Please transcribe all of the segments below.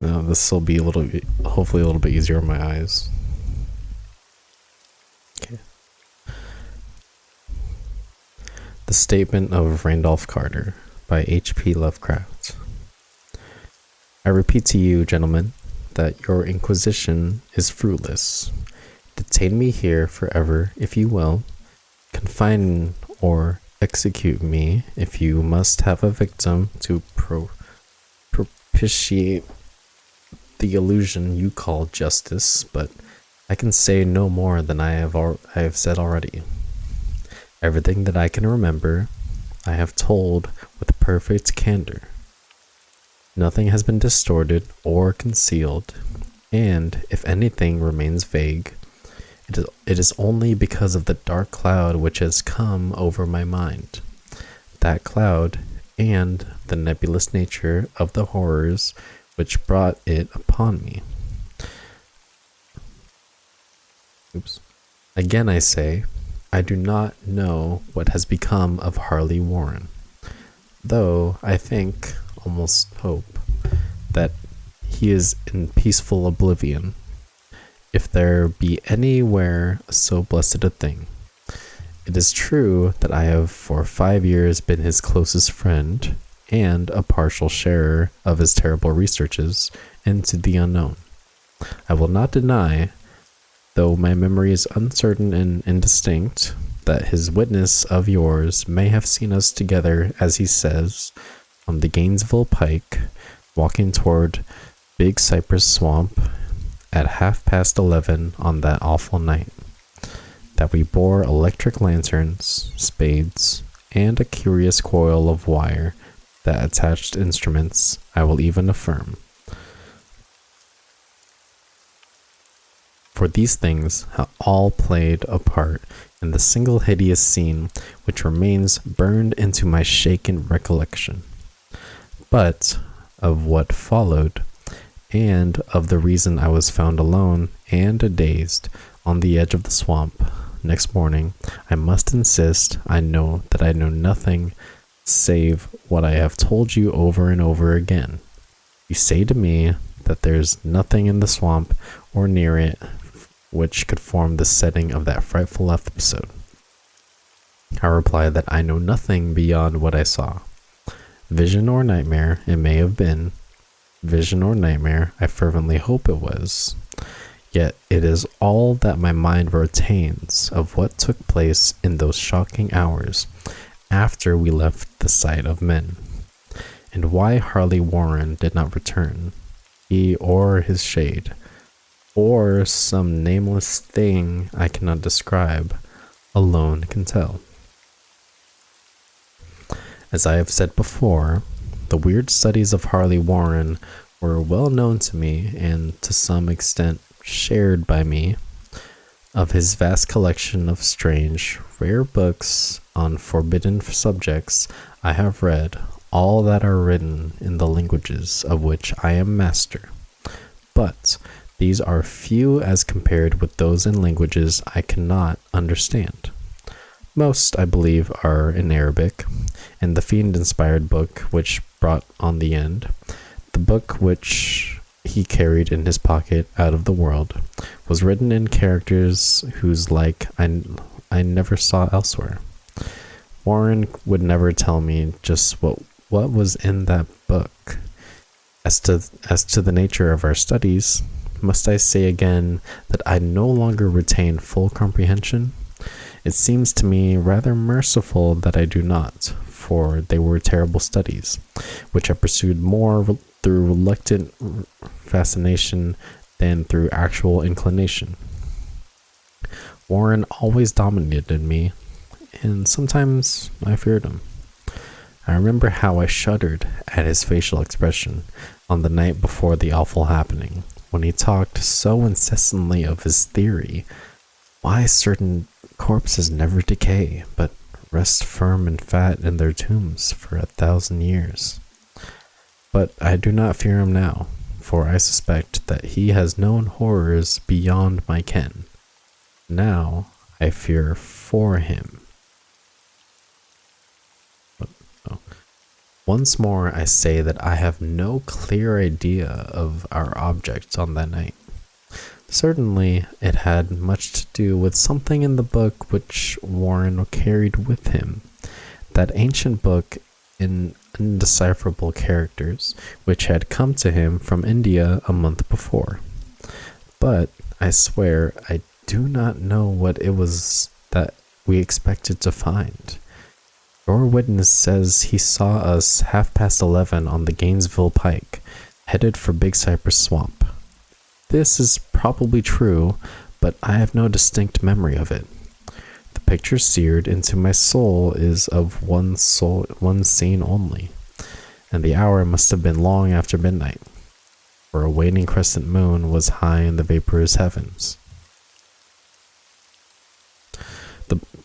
This will be hopefully a little bit easier on my eyes. Okay. The Statement of Randolph Carter by H.P. Lovecraft. I repeat to you, gentlemen, that your inquisition is fruitless. Detain me here forever, if you will. Confine or execute me if you must have a victim to propitiate the illusion you call justice, but I can say no more than I have said already. Everything that I can remember, I have told with perfect candor. Nothing has been distorted or concealed, and if anything remains vague, it is only because of the dark cloud which has come over my mind. That cloud, and the nebulous nature of the horrors which brought it upon me. Oops. Again I say, I do not know what has become of Harley Warren, though I think, almost hope, that he is in peaceful oblivion, if there be anywhere so blessed a thing. It is true that I have for 5 years been his closest friend, and a partial sharer of his terrible researches into the unknown. I will not deny, though my memory is uncertain and indistinct, that his witness of yours may have seen us together, as he says, on the Gainesville Pike, walking toward Big Cypress Swamp at 11:30 on that awful night. That we bore electric lanterns, spades, and a curious coil of wire that attached instruments, I will even affirm. For these things have all played a part in the single hideous scene which remains burned into my shaken recollection. But of what followed, and of the reason I was found alone and dazed on the edge of the swamp next morning, I must insist I know nothing save what I have told you over and over again. You say to me that there's nothing in the swamp or near it which could form the setting of that frightful episode. I reply that I know nothing beyond what I saw. Vision or nightmare it may have been. Vision or nightmare, I fervently hope it was. Yet it is all that my mind retains of what took place in those shocking hours after we left the sight of men, and why Harley Warren did not return, he or his shade, or some nameless thing I cannot describe, alone can tell. As I have said before, the weird studies of Harley Warren were well known to me and to some extent shared by me. Of his vast collection of strange, rare books on forbidden subjects, I have read all that are written in the languages of which I am master. But these are few as compared with those in languages I cannot understand. Most, I believe, are in Arabic, and the fiend-inspired book which brought on the end, the book which he carried in his pocket out of the world, was written in characters whose like I never saw elsewhere. Warren would never tell me just what was in that book. As to the nature of our studies, must I say again that I no longer retain full comprehension? It seems to me rather merciful that I do not, for they were terrible studies, which I pursued more through reluctant fascination than through actual inclination. Warren always dominated me, and sometimes I feared him. I remember how I shuddered at his facial expression on the night before the awful happening, when he talked so incessantly of his theory, why certain corpses never decay, but rest firm and fat in their tombs for 1,000 years. But I do not fear him now, for I suspect that he has known horrors beyond my ken. Now I fear for him. Once more, I say that I have no clear idea of our object on that night. Certainly, it had much to do with something in the book which Warren carried with him. That ancient book in undecipherable characters, which had come to him from India a month before. But I swear I do not know what it was that we expected to find. Your witness says he saw us 11:30 on the Gainesville Pike, headed for Big Cypress Swamp. This is probably true, but I have no distinct memory of it. The picture seared into my soul is of one scene only, and the hour must have been long after midnight, for a waning crescent moon was high in the vaporous heavens.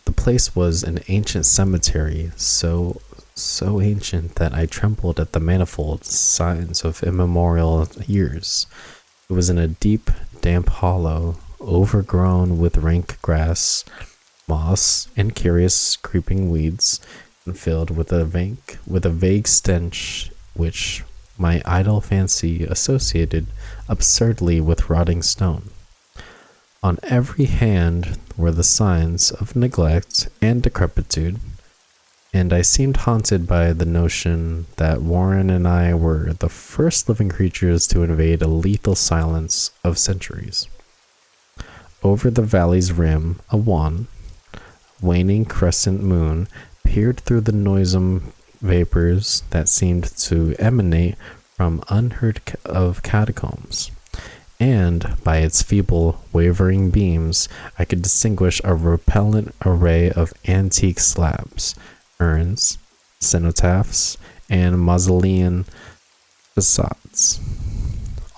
The place was an ancient cemetery, so ancient that I trembled at the manifold signs of immemorial years. It was in a deep, damp hollow, overgrown with rank grass, moss, and curious creeping weeds, and filled with a vague stench which my idle fancy associated absurdly with rotting stone. On every hand were the signs of neglect and decrepitude, and I seemed haunted by the notion that Warren and I were the first living creatures to invade a lethal silence of centuries. Over the valley's rim, a waning crescent moon peered through the noisome vapors that seemed to emanate from unheard of catacombs. And by its feeble, wavering beams, I could distinguish a repellent array of antique slabs, urns, cenotaphs, and mausolean facades,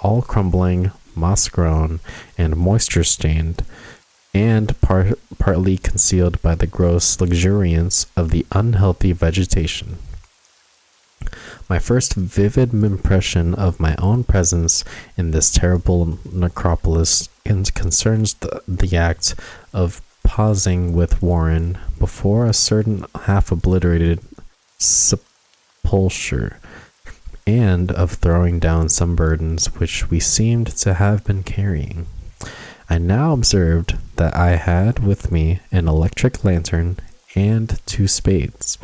all crumbling, moss-grown, and moisture-stained, and partly concealed by the gross luxuriance of the unhealthy vegetation. My first vivid impression of my own presence in this terrible necropolis concerns the act of pausing with Warren before a certain half-obliterated sepulchre, and of throwing down some burdens which we seemed to have been carrying. I now observed that I had with me an electric lantern and 2 spades,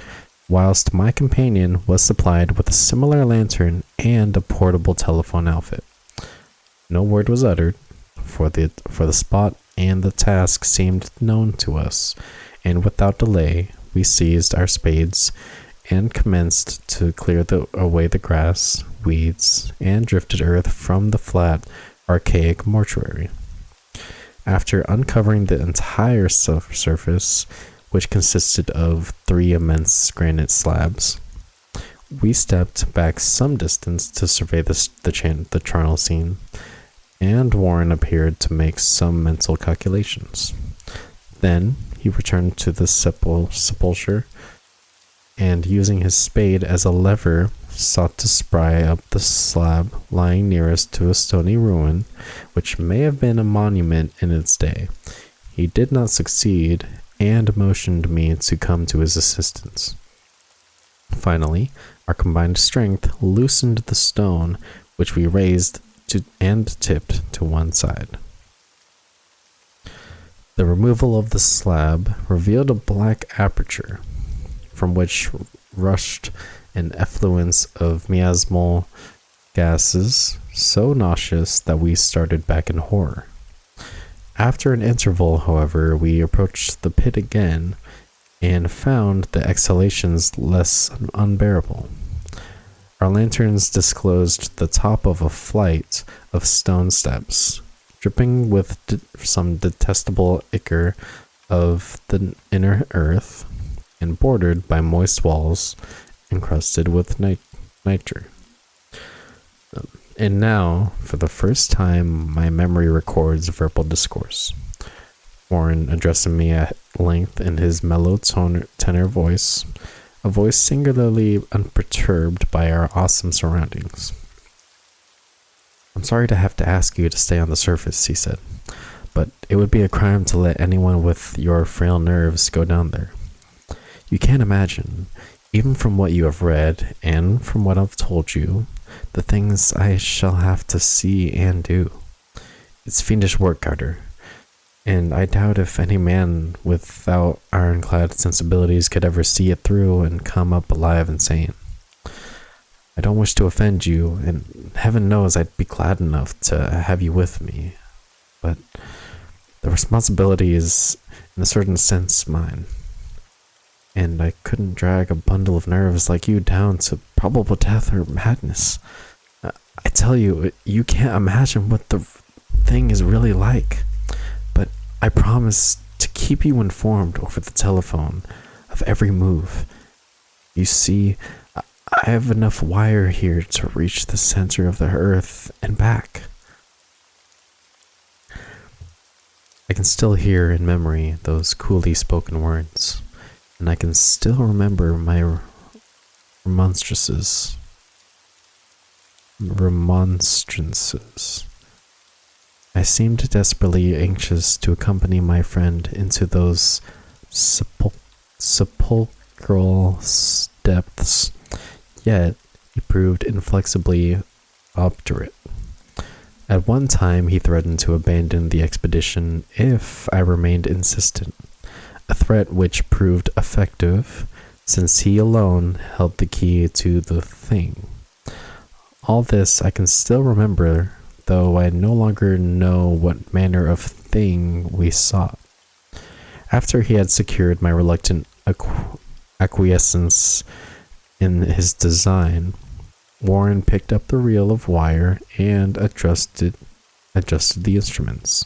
whilst my companion was supplied with a similar lantern and a portable telephone outfit. No word was uttered, for the spot and the task seemed known to us, and without delay we seized our spades and commenced to clear away the grass, weeds, and drifted earth from the flat, archaic mortuary. After uncovering the entire surface, which consisted of 3 immense granite slabs, we stepped back some distance to survey the charnel scene, and Warren appeared to make some mental calculations. Then he returned to the sepulchre, and using his spade as a lever, sought to pry up the slab lying nearest to a stony ruin, which may have been a monument in its day. He did not succeed, and motioned me to come to his assistance. Finally, our combined strength loosened the stone, which we raised and tipped to one side. The removal of the slab revealed a black aperture, from which rushed an effluence of miasmal gases so nauseous that we started back in horror. After an interval, however, we approached the pit again and found the exhalations less unbearable. Our lanterns disclosed the top of a flight of stone steps, dripping with some detestable ichor of the inner earth, and bordered by moist walls encrusted with nitre. And now, for the first time, my memory records verbal discourse. Warren addressing me at length in his mellow tenor voice, a voice singularly unperturbed by our awesome surroundings. "I'm sorry to have to ask you to stay on the surface," he said, "but it would be a crime to let anyone with your frail nerves go down there. You can't imagine. Even from what you have read, and from what I've told you, the things I shall have to see and do. It's fiendish work, Carter, and I doubt if any man without ironclad sensibilities could ever see it through and come up alive and sane. I don't wish to offend you, and heaven knows I'd be glad enough to have you with me, but the responsibility is, in a certain sense, mine. And I couldn't drag a bundle of nerves like you down to probable death or madness. I tell you, you can't imagine what the thing is really like, but I promise to keep you informed over the telephone of every move. You see, I have enough wire here to reach the center of the earth and back. I can still hear in memory those coolly spoken words, and I can still remember my remonstrances. I seemed desperately anxious to accompany my friend into those sepulchral depths, yet he proved inflexibly obdurate. At one time he threatened to abandon the expedition if I remained insistent, a threat which proved effective, since he alone held the key to the thing. All this I can still remember, though I no longer know what manner of thing we sought. After he had secured my reluctant acquiescence in his design, Warren picked up the reel of wire and adjusted the instruments.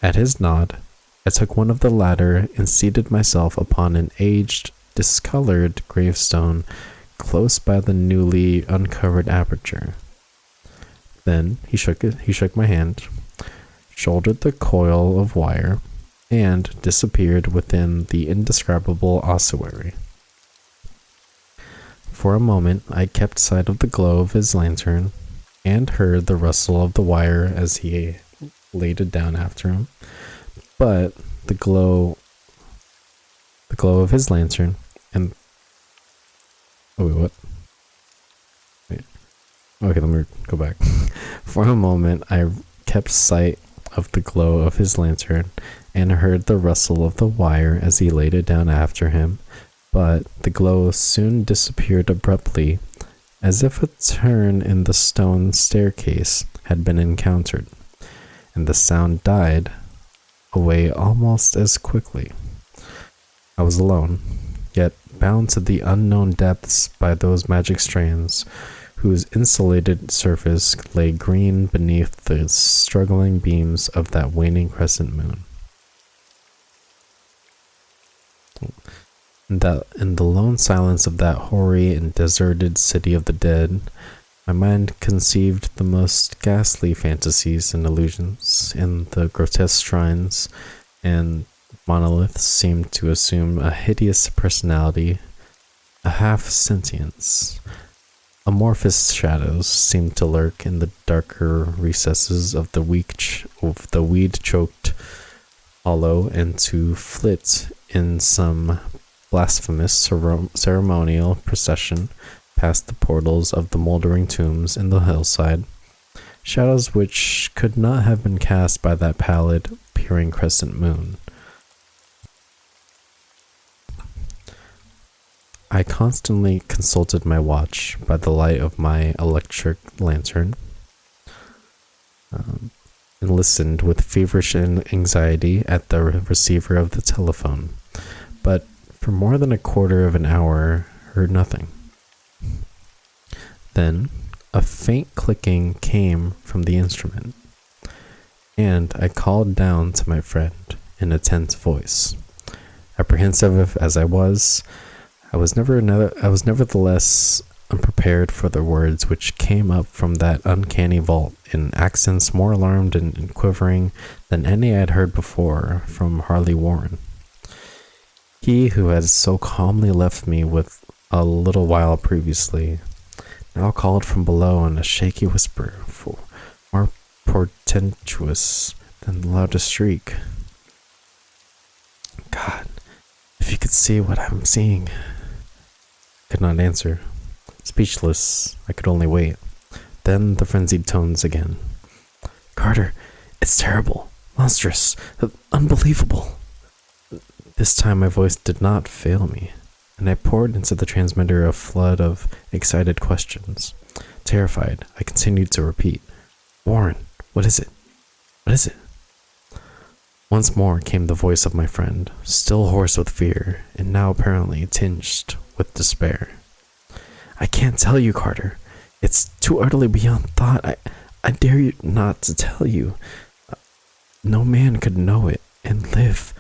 At his nod, I took one of the latter and seated myself upon an aged, discolored gravestone close by the newly uncovered aperture. Then he shook my hand, shouldered the coil of wire, and disappeared within the indescribable ossuary. For a moment I kept sight of the glow of his lantern, and heard the rustle of the wire as he laid it down after him, but the glow of his lantern and what? Wait. Okay, let me go back. For a moment I kept sight of the glow of his lantern and heard the rustle of the wire as he laid it down after him, but the glow soon disappeared abruptly, as if a turn in the stone staircase had been encountered, and the sound died away almost as quickly. I was alone, yet bound to the unknown depths by those magic strands, whose insulated surface lay green beneath the struggling beams of that waning crescent moon. In the lone silence of that hoary and deserted city of the dead, my mind conceived the most ghastly fantasies and illusions, and the grotesque shrines and monoliths seemed to assume a hideous personality, a half-sentience. Amorphous shadows seemed to lurk in the darker recesses of the weed-choked hollow, and to flit in some blasphemous ceremonial procession past the portals of the moldering tombs in the hillside, shadows which could not have been cast by that pallid, peering crescent moon. I constantly consulted my watch by the light of my electric lantern, and listened with feverish anxiety at the receiver of the telephone, but for more than a quarter of an hour heard nothing. Then a faint clicking came from the instrument, and I called down to my friend in a tense voice. Apprehensive as I was nevertheless unprepared for the words which came up from that uncanny vault in accents more alarmed and quivering than any I had heard before from Harley Warren. He who had so calmly left me with a little while previously now called from below in a shaky whisper, more portentous than the loudest shriek. God, if you could see what I'm seeing. Could not answer. Speechless, I could only wait. Then the frenzied tones again. Carter, it's terrible, monstrous, unbelievable. This time my voice did not fail me, and I poured into the transmitter a flood of excited questions. Terrified, I continued to repeat, Warren, what is it? What is it? Once more came the voice of my friend, still hoarse with fear, and now apparently tinged with despair. I can't tell you, Carter. It's too utterly beyond thought. I dare you not to tell you. No man could know it and live.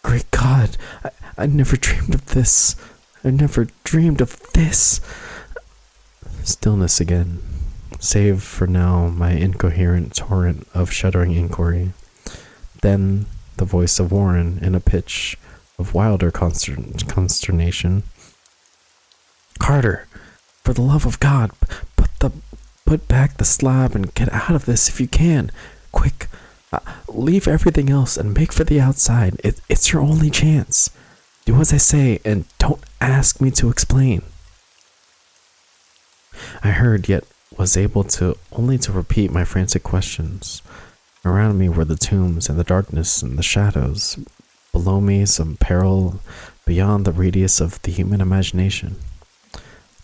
Great God, I never dreamed of this. I never dreamed of this. Stillness again, save for now my incoherent torrent of shuddering inquiry. Then the voice of Warren in a pitch of wilder consternation. Carter, for the love of God, put back the slab and get out of this if you can. Quick, leave everything else and make for the outside. It's your only chance. Do as I say and don't ask me to explain. I heard, yet was able only to repeat my frantic questions. Around me were the tombs and the darkness and the shadows. Below me some peril beyond the radius of the human imagination.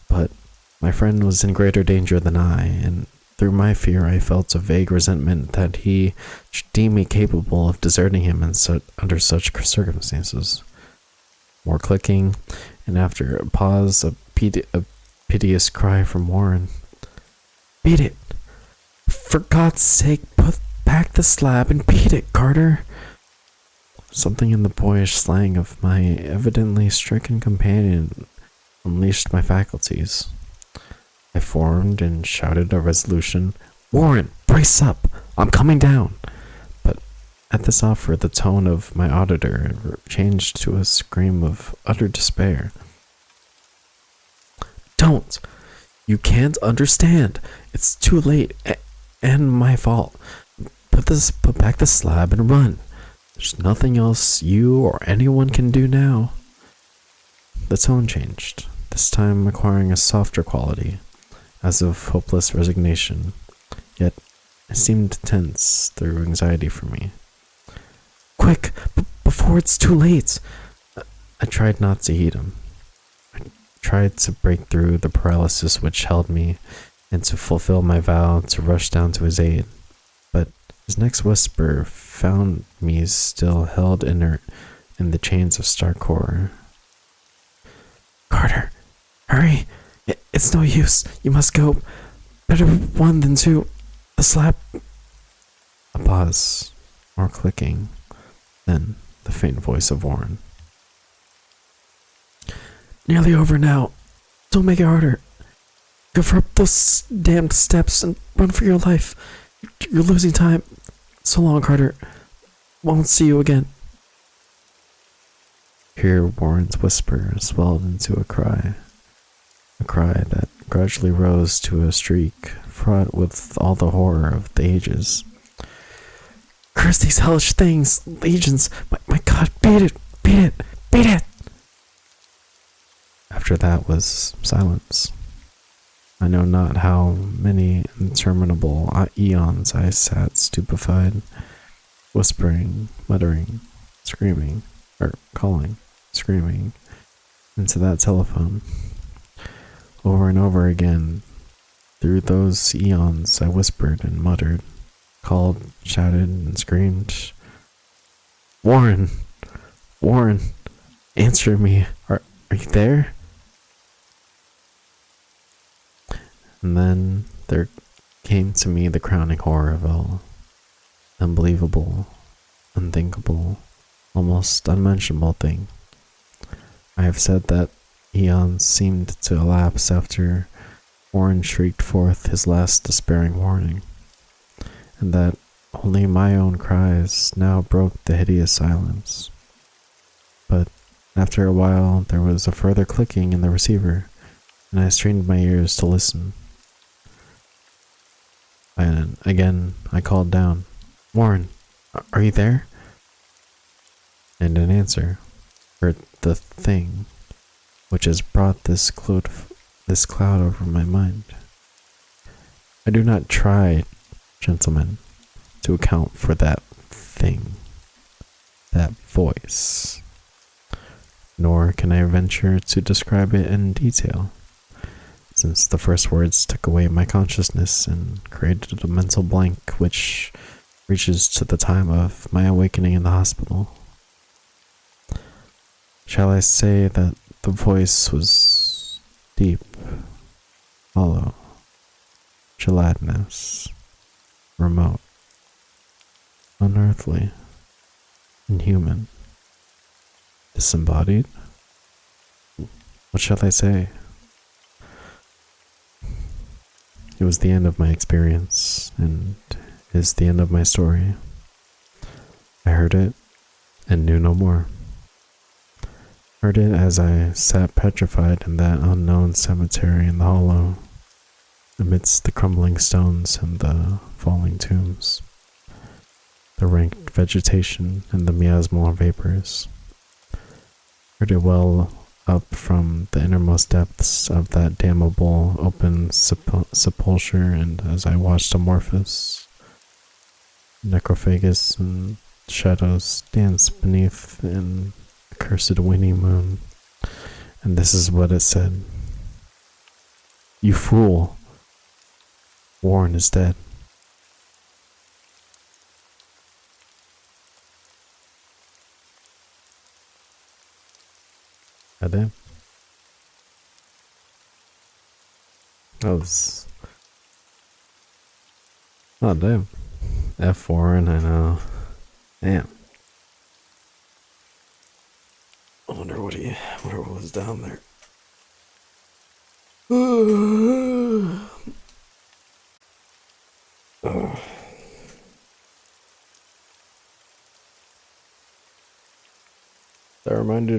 But my friend was in greater danger than I, and through my fear I felt a vague resentment that he should deem me capable of deserting him under such circumstances. More clicking, and after a pause, a piteous cry from Warren. Beat it! For God's sake, put back the slab and beat it, Carter! Something in the boyish slang of my evidently stricken companion unleashed my faculties. I formed and shouted a resolution. Warren, brace up! I'm coming down! But at this offer, the tone of my auditor changed to a scream of utter despair. Don't! You can't understand! It's too late, and my fault. Put back the slab and run. There's nothing else you or anyone can do now. The tone changed, this time acquiring a softer quality, as of hopeless resignation, yet it seemed tense through anxiety for me. Quick, before it's too late! I tried not to heed him. I tried to break through the paralysis which held me and to fulfill my vow to rush down to his aid, but his next whisper found me still held inert in the chains of stark horror. Carter, hurry! It's no use. You must go. Better one than two. The slab. A pause, more clicking, then the faint voice of Warren. Nearly over now. Don't make it harder. Go up those damned steps and run for your life. You're losing time. So long, Carter. Won't see you again. Here Warren's whisper swelled into a cry that gradually rose to a shriek, fraught with all the horror of the ages. Curse these hellish things, legions! My God, beat it! Beat it! Beat it! After that was silence. I know not how many interminable eons I sat stupefied, whispering, muttering, screaming, or calling, screaming, into that telephone. Over and over again, through those eons, I whispered and muttered, called, shouted, and screamed. Warren! Warren! Answer me! Are you there? And then there came to me the crowning horror of all. Unbelievable, unthinkable, almost unmentionable thing. I have said that eons seemed to elapse after Warren shrieked forth his last despairing warning, and that only my own cries now broke the hideous silence. But after a while there was a further clicking in the receiver, and I strained my ears to listen. And again I called down, Warren, are you there? And in answer, heard the thing which has brought this cloud over my mind. I do not try, gentlemen, to account for that thing, that voice, nor can I venture to describe it in detail, since the first words took away my consciousness and created a mental blank which reaches to the time of my awakening in the hospital. Shall I say that the voice was deep, hollow, gelatinous, remote, unearthly, inhuman, disembodied? What shall I say? It was the end of my experience, and is the end of my story. I heard it, and knew no more. Heard it as I sat petrified in that unknown cemetery in the hollow, amidst the crumbling stones and the falling tombs, the rank vegetation and the miasmal vapors. Heard it well up from the innermost depths of that damnable open sepulchre, and as I watched amorphous necrophagus and shadows dance beneath an accursed waning moon. And this is what it said: "You fool! Warren is dead." Goddamn. That was... Oh, damn. F. Warren, I know. Damn. I wonder what was down there. That reminded